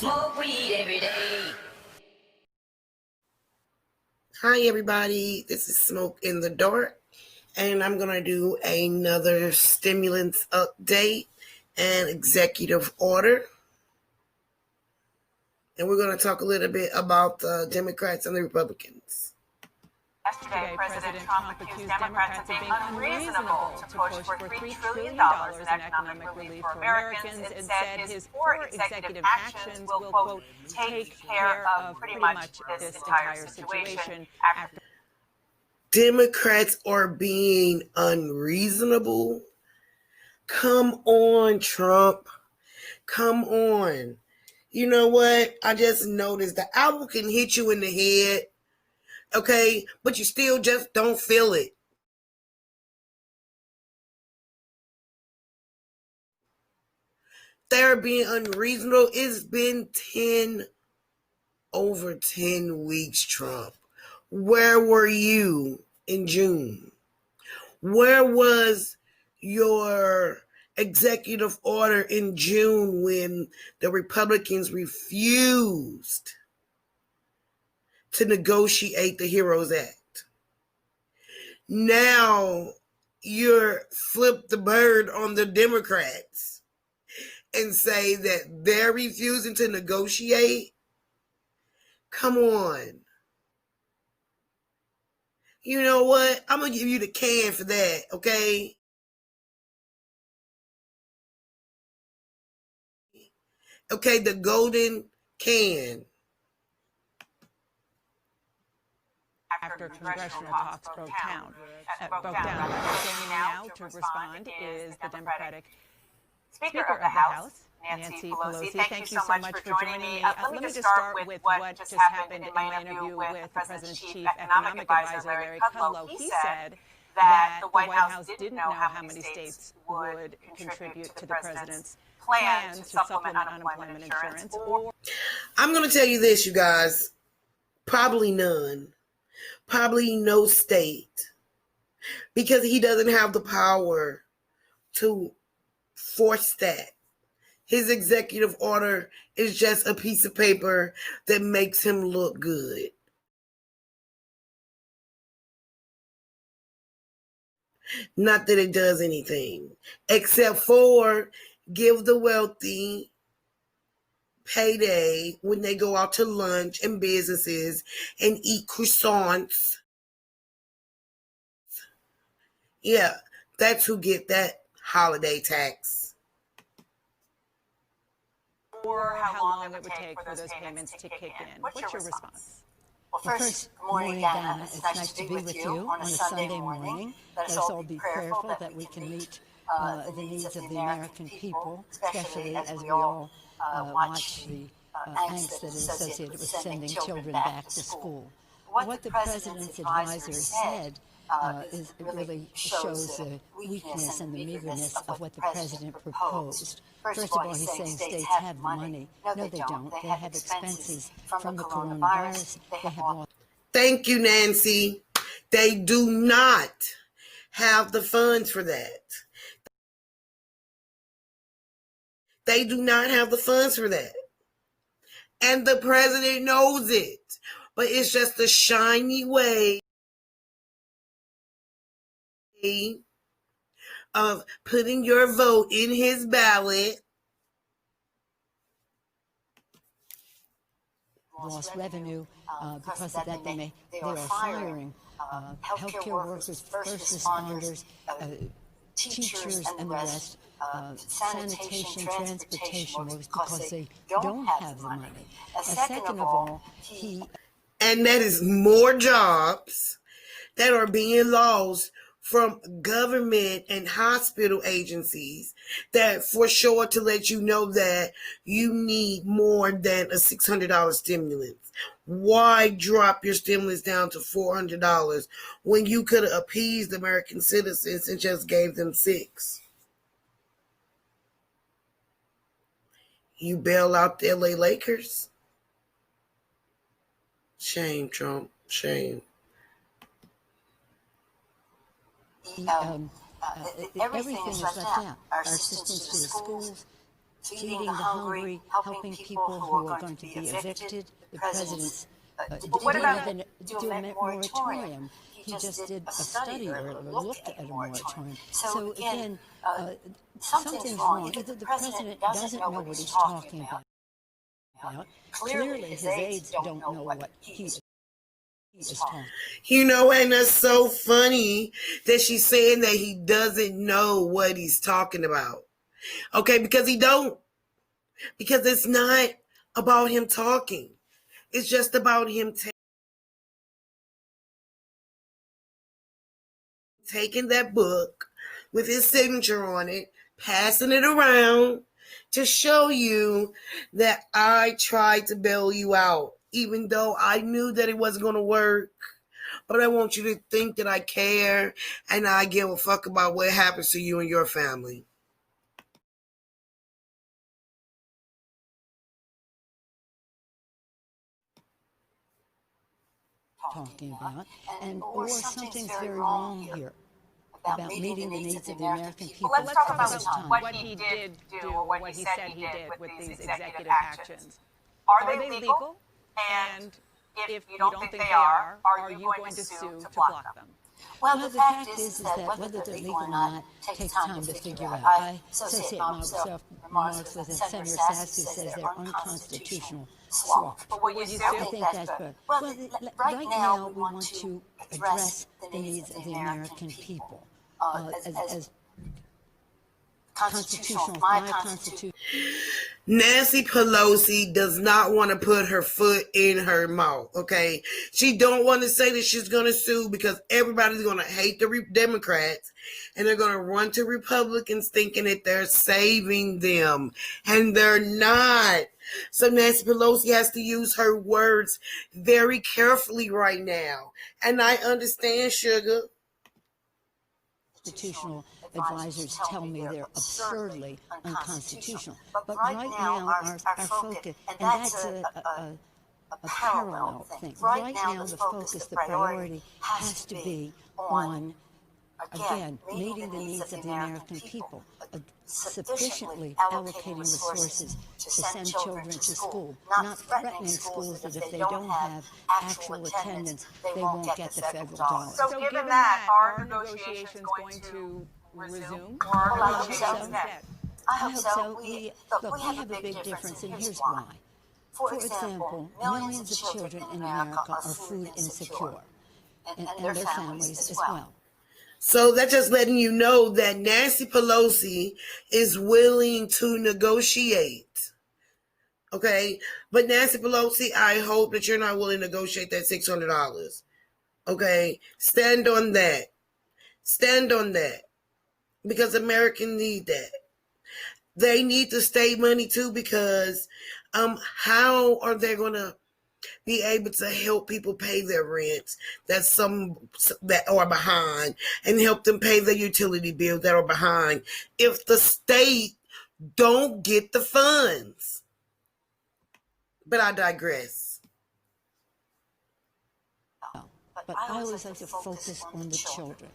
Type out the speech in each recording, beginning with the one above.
Smoke weed every day. Hi everybody, this is Smoke in the Dark, and I'm going to do another stimulants update and executive order. And we're going to talk a little bit about the Democrats and the Republicans. Yesterday, President Trump accused Democrats of being unreasonable to push for $3 trillion in economic relief for Americans and said his 4 executive actions will, quote, take care of pretty much this entire situation. Democrats are being unreasonable? Come on, Trump. Come on. You know what? I just noticed the owl can hit you in the head, okay? But you still just don't feel it. They're being unreasonable. It's been over 10 weeks, Trump. Where were you in June? Where was your executive order in June when the Republicans refused to negotiate the HEROES Act? Now you're flip the bird on the Democrats and say that they're refusing to negotiate? Come on. You know what? I'm going to give you the can for that, okay? Okay, the golden can. After congressional talks broke down. Joining me now to respond is the Democratic Speaker of the House, Nancy Pelosi. Thank you so much for joining me. Let me just start with what just happened in my interview with the President's Chief Economic Advisor, Larry Kudlow. He said that the White House didn't know how many states would contribute to the President's plan to supplement unemployment insurance. I'm going to tell you this, you guys. Probably none. Probably no state. Because he doesn't have the power to force that. His executive order is just a piece of paper that makes him look good. Not that it does anything, except for give the wealthy payday when they go out to lunch and businesses and eat croissants. Yeah, that's who get that holiday tax. Or how long it would take for those payments to kick in. What's your response? Well, first, good morning, Dana. It's nice to be with you on a Sunday morning. Let us all be prayerful that we can meet the needs of the American people, especially as we all watch the angst that is associated with sending children back to school. What the President's advisor said it really shows the weakness and the meagerness of what the President proposed. First of all, he's saying states have the money. No, they don't. They have expenses from the coronavirus. They have lost. Thank you, Nancy. They do not have the funds for that. They do not have the funds for that. And the President knows it. But it's just a shiny way of putting your vote in his ballot. Lost revenue because of that. They are firing healthcare workers, first responders, teachers, and the rest. Sanitation, transportation workers because they don't have the money. Second of all, and that is more jobs that are being lost from government and hospital agencies that for sure to let you know that you need more than a $600 stimulus. Why drop your stimulus down to $400 when you could have appeased American citizens and just gave them $6? You bail out the LA Lakers? Shame, Trump. Shame. Everything is left out. Our assistance to the schools, feeding the hungry, helping people who are going to be evicted. The president's didn't even do a moratorium. He just did a study or looked at a moratorium. So again, something's wrong. Either the president doesn't know what he's talking about. Clearly, his aides don't know what he is talking. You know, and that's so funny that she's saying that he doesn't know what he's talking about. Okay, because he don't. Because it's not about him talking. It's just about him taking that book with his signature on it, passing it around to show you that I tried to bail you out, even though I knew that it wasn't going to work. But I want you to think that I care and I give a fuck about what happens to you and your family. Talking about, and or something's very wrong here about meeting the needs of the American people. Well, let's talk about what he did do, or what he said he did with these executive actions. Are they legal? And if you don't think they are you going to sue to block them? Well, the fact is that whether they're legal or not takes time to figure out. I associate myself remarks with Senator Sasse, who says they're unconstitutional slop. But would you sue? I think that's good. Well, right now we want to address the needs of the American people as constitutional, my constitution. Nancy Pelosi does not want to put her foot in her mouth, okay? She don't want to say that she's going to sue because everybody's going to hate the Democrats and they're going to run to Republicans thinking that they're saving them, and they're not. So Nancy Pelosi has to use her words very carefully right now. And I understand, Sugar. Constitutional advisors tell me they're absurdly unconstitutional. But right now, our focus, and that's a parallel thing. Right now, the focus, the priority has to be on, again, meeting the needs of the American people, sufficiently allocating resources to send children to school, not threatening schools that if they don't have actual attendance, they won't get the federal dollars. So given that, are negotiations going to resume? Or are negotiations dead? I hope so. We have a big difference, and here's why. For example, millions of children in America are food insecure, and their families as well. So that's just letting you know that Nancy Pelosi is willing to negotiate. Okay? But Nancy Pelosi, I hope that you're not willing to negotiate that $600. Okay? Stand on that. Stand on that. Because Americans need that. They need the state money too, because how are they going to be able to help people pay their rents that are behind, and help them pay their utility bills that are behind if the state don't get the funds? But I digress. But I always like to focus on the children.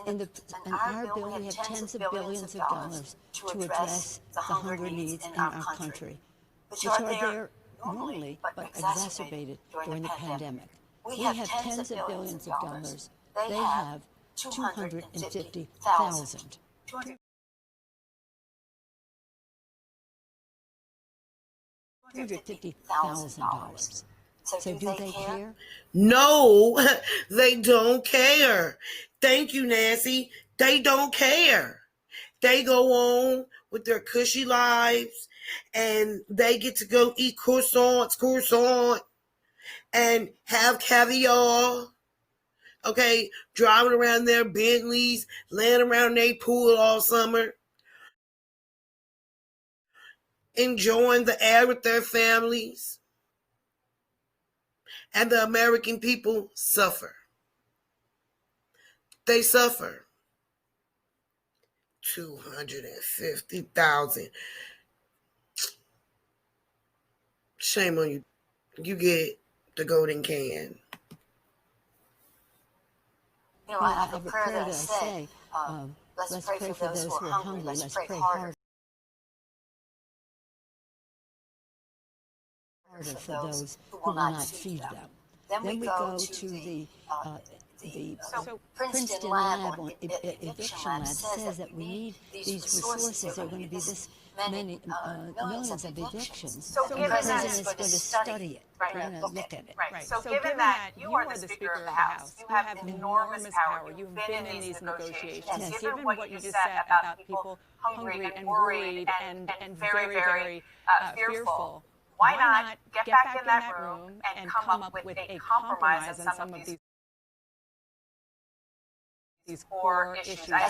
In our bill, we have tens of billions of dollars to address the hunger needs in our country, which are there normally, but exacerbated during the pandemic. We have tens of billions of dollars. They have 250,000. $250,000. So do they care? No, they don't care. Thank you, Nancy. They don't care. They go on with their cushy lives, and they get to go eat croissant, and have caviar. Okay, driving around their Bentleys, laying around their pool all summer, enjoying the air with their families. And the American people suffer. They suffer. 250,000. Shame on you. You get the golden can. You know, I have a prayer that I say, let's pray for those who are hungry. Let's pray hard harder for those who will not feed them. Then we go to the Princeton lab, eviction lab, says that we need these resources. There are going to be this many millions of evictions. So and the given that president is going to study it. Right. They're going to look at it. Right. So given that you are the Speaker of the House, you have enormous power. You've been in these negotiations. Yes. Given what you just said about people hungry and worried and very, very fearful, why not get back in that room and come up with a compromise on some of these core issues? I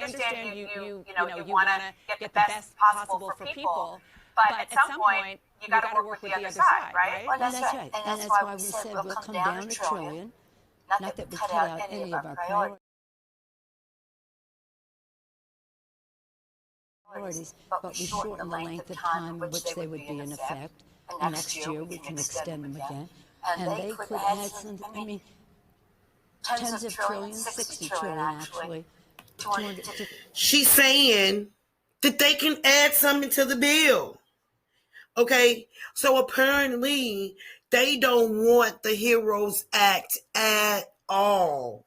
understand you want to get the best possible for people, but at some point you got to work with the other side, right? Well, that's right. And that's why we said we'll come down $1 trillion. Not that we cut out any of our priorities, but we shorten the length of time in which they would be in effect. And next year we can extend them again. And they could add some, I mean, tens of trillions, 60 trillion actually. 200. She's saying that they can add something to the bill. Okay, so apparently they don't want the HEROES Act at all.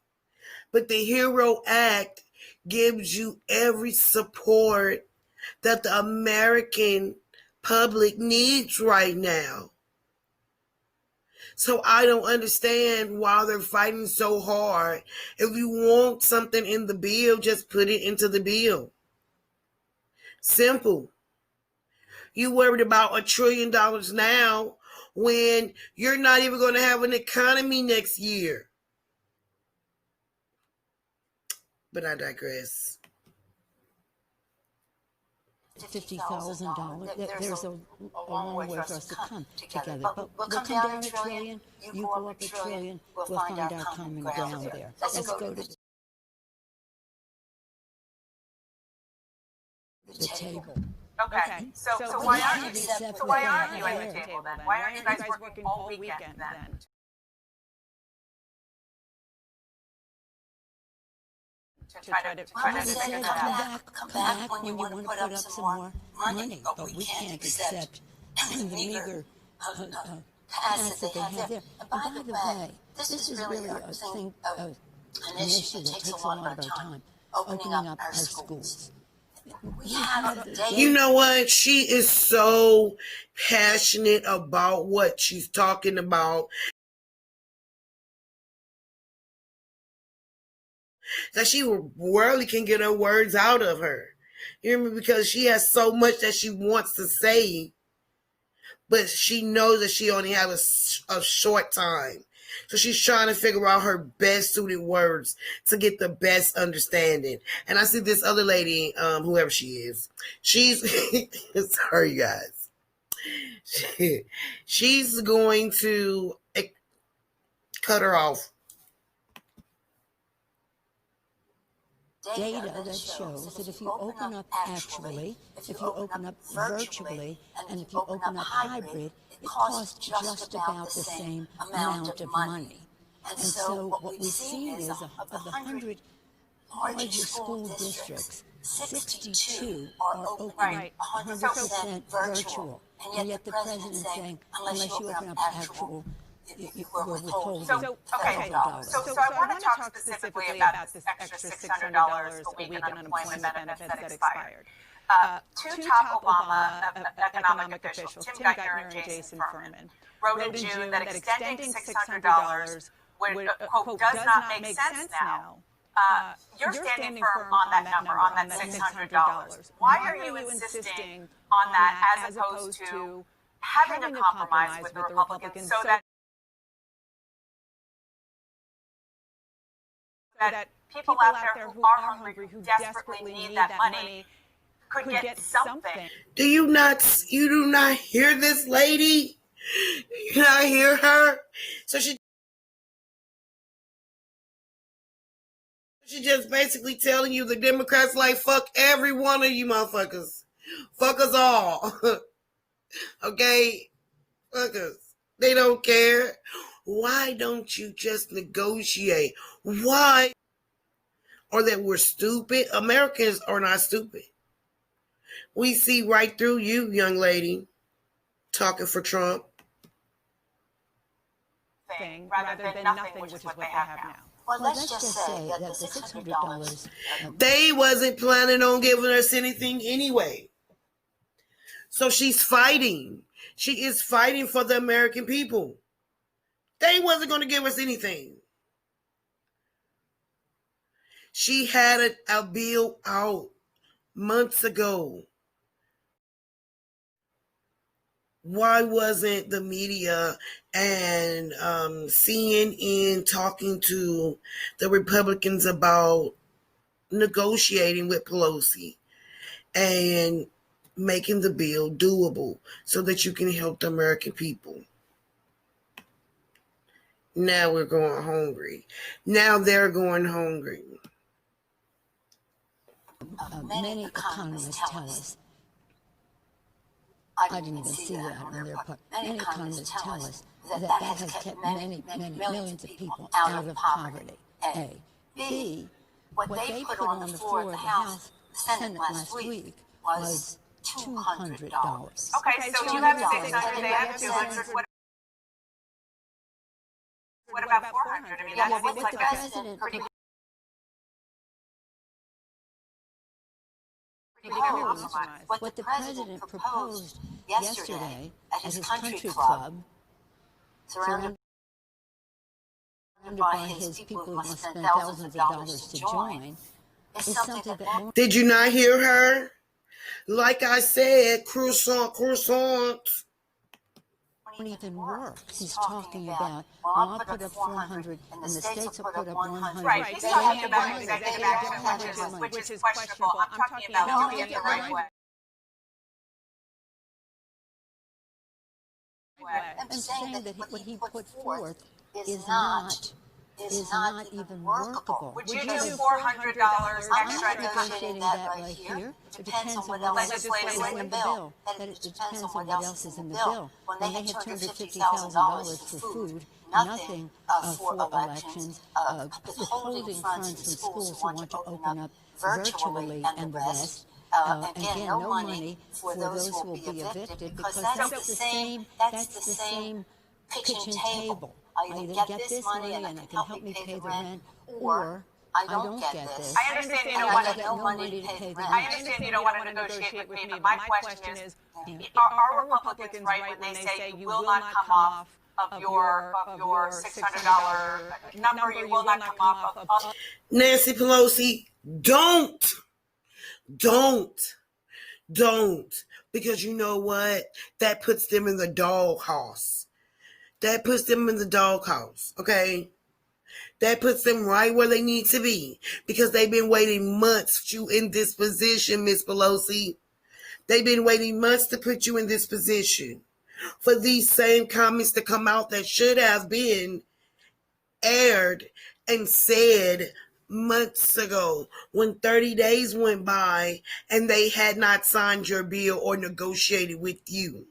But the HERO Act gives you every support that the American public needs right now. So I don't understand why they're fighting so hard. If you want something in the bill, just put it into the bill. Simple. You worried about $1 trillion now when you're not even going to have an economy next year. But I digress. $50,000. There's a long way for us to come together. But we'll come down $1 trillion. You go up $1 trillion. We'll find our common ground there. Let's go to the table. Okay. So why aren't you at the table then? Why aren't you guys working all weekend then? To try to come back when you want to put up some more money, but we can't accept the meager pass that they have there. And by the way, this is really a thing, an issue that takes a lot of our time, opening up our schools. You know what? She is so passionate about what she's talking about that she rarely can get her words out of her. You know, because she has so much that she wants to say, but she knows that she only has a short time. So she's trying to figure out her best suited words to get the best understanding. And I see this other lady, whoever she is, she's, sorry you guys, she's going to cut her off. Data that shows that if you open up actually, if you open up virtually, and if you open up hybrid, it costs just about the same amount of money. And so what we've seen is of the 100 largest school districts, 62 are opening 100% virtual. And yet the president's saying, unless you open up actual, we're withholding So I want to talk specifically about this extra $600 a week in unemployment benefits that expired. Two top Obama economic officials, Tim Geithner and Jason Furman, wrote in June that extending $600 would, quote, does not make sense now. You're standing firm on that number, on that $600. Why are you insisting on that as opposed to having a compromise with the Republicans so that people out there who are hungry, who desperately need that money, could get something? Do you not hear this lady? You not hear her? So she just basically telling you the Democrats like, fuck every one of you motherfuckers. Fuck us all. Okay? Fuck us. They don't care. Why don't you just negotiate? Why? Or that we're stupid? Americans are not stupid. We see right through you, young lady, talking for Trump. something rather than nothing, which is what they have now. Well, let's just say that the $600 They wasn't planning on giving us anything anyway. So she's fighting. She is fighting for the American people. They wasn't going to give us anything. She had a bill out months ago. Why wasn't the media and CNN talking to the Republicans about negotiating with Pelosi and making the bill doable so that you can help the American people? Now we're going hungry. Now they're going hungry. many economists tell us, I didn't even see that on their part, many economists tell us that has kept many millions of people out of poverty, A. B, what they put on the floor of the House, Senate last week was $200. Okay, so you have 600, they have 200. What about 400? I mean, that seems like a pretty What the president proposed yesterday at his country club, surrounded by his people who must spend thousands of dollars to join, is something that more Did you not hear her? Like I said, croissant. won't even work. He's talking about, well, I'll put up 400 and the states will put up 100. Right, he's talking about executive action, which is questionable. I'm talking about doing it the right way. I'm saying that what he put forth is not even workable. Would you do $400 I'm extra? not negotiating that right here. It depends on what else is in the bill. It depends on what else is in the bill. When they had $250,000 for food, nothing for elections, withholding funds from schools who want to open up virtually and the rest. Again, no money for those who will be evicted, because that's the same kitchen table. I either get this money and it can help me pay the rent, or I don't get this. I understand you don't and want I to get no money to pay the I rent. understand you don't want to negotiate with me, but my question is, are Republicans right when they say you will not come off of your $600 number, you will not come off of... Nancy Pelosi, don't. Because you know what? That puts them in the doghouse. Okay? That puts them right where they need to be, because they've been waiting months to you in this position, Miss Pelosi. They've been waiting months to put you in this position for these same comments to come out that should have been aired and said months ago, when 30 days went by and they had not signed your bill or negotiated with you.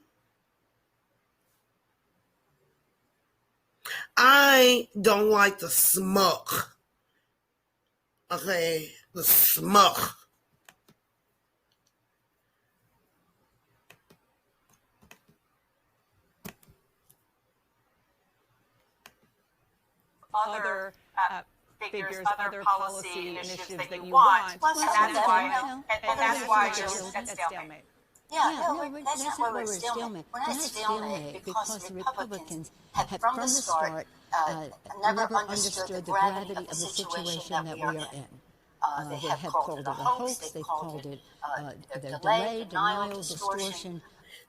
I don't like the smuck. Okay? The smuck. Other figures, other policy initiatives that you want, and that's why you're at stalemate. That's not why we're stalemate. We're not stalemate because the Republicans have from the start never understood the gravity of the situation that we are in. They have called it a hoax. They've called it their delay, denial, distortion.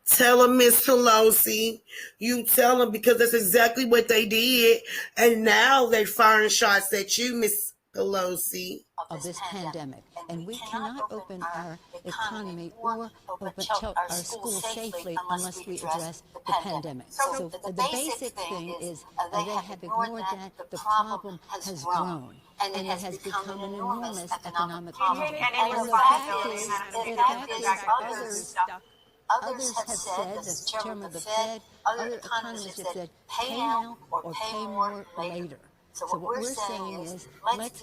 Tell them, Miss Pelosi. You tell them, because that's exactly what they did. And now they're firing shots at you, Miss Pelosi. Of this pandemic. And we cannot open our economy or open our schools safely unless we address the pandemic. So the basic thing is they have ignored that. The problem has grown. And it has become an enormous economic problem. And the fact is, others have said, the chairman of the Fed, other economists have said, pay now or pay more later. So what we're saying is, let's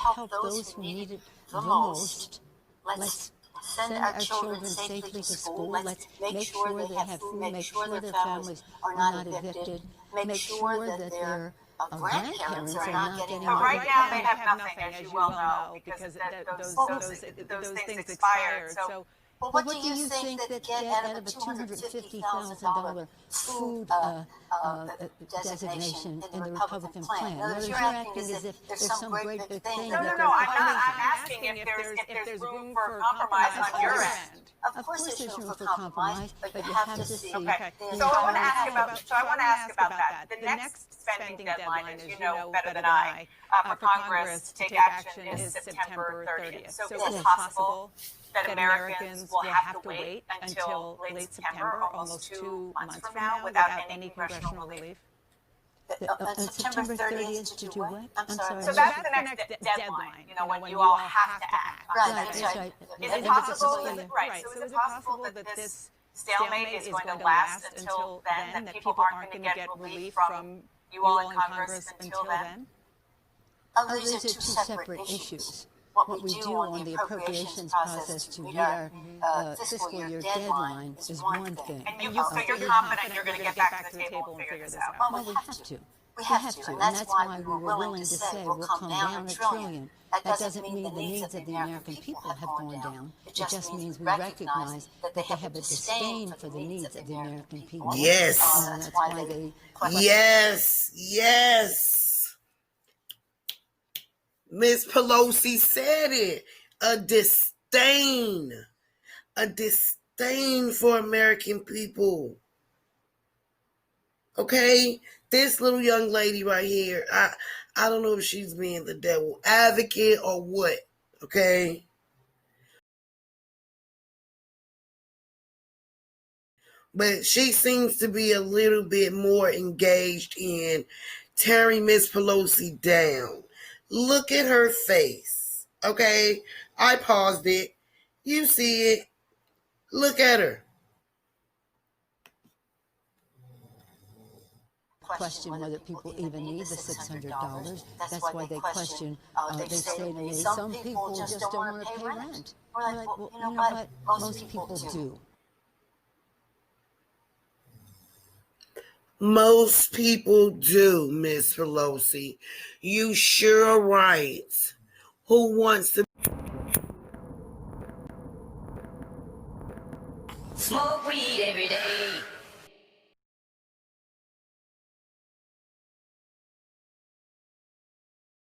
help those who need it the most. Let's Send our children safely to school. Let's make sure they have food. Make sure their families are not evicted. Make sure that their grandparents are not getting. But right now they have nothing, as you well know, because those things expired. So. Well, what do you think that get out of a $250,000 food designation in the Republican plan? In other words, you're acting as if there's some great big thing. No, I'm asking if there's room for compromise on your end. Of course there's room for compromise, but you have to see. Okay. So I want to ask about that. The next spending deadline, as you know better than I, for Congress to take action is September 30th. So is it possible that Americans will have to wait until late September, almost 2 months from now, without any congressional relief? September 30th to do what? I'm sorry. So that's the next deadline, when you all have to act. Right, that's right. Is it possible, so is it possible that this stalemate is going to last until then, that people aren't going to get relief from you all in Congress until then? Oh, these are two separate issues. What we do on the appropriations process to meet our fiscal year deadline is one thing. And so you're confident you're going to get back to the table and figure this out? Well, we have to. We have to, and that's why we were willing to say we'll come down $1 trillion. That doesn't mean the needs of the American people have gone down. It just means we recognize that they have a disdain for the needs of the American people. Yes. That's why they. Yes. Miss Pelosi said it. A disdain for American people. Okay? This little young lady right here, I don't know if she's being the devil advocate or what. Okay? But she seems to be a little bit more engaged in tearing Miss Pelosi down. Look at her face. Okay? I paused it. You see it. Look at her. Question whether people even need the $600. That's why they question. They say to me, some people just don't want to pay rent. We're like, well, you know what? Most people do. Most people do, Miss Pelosi. You sure are right. Who wants to smoke weed every day?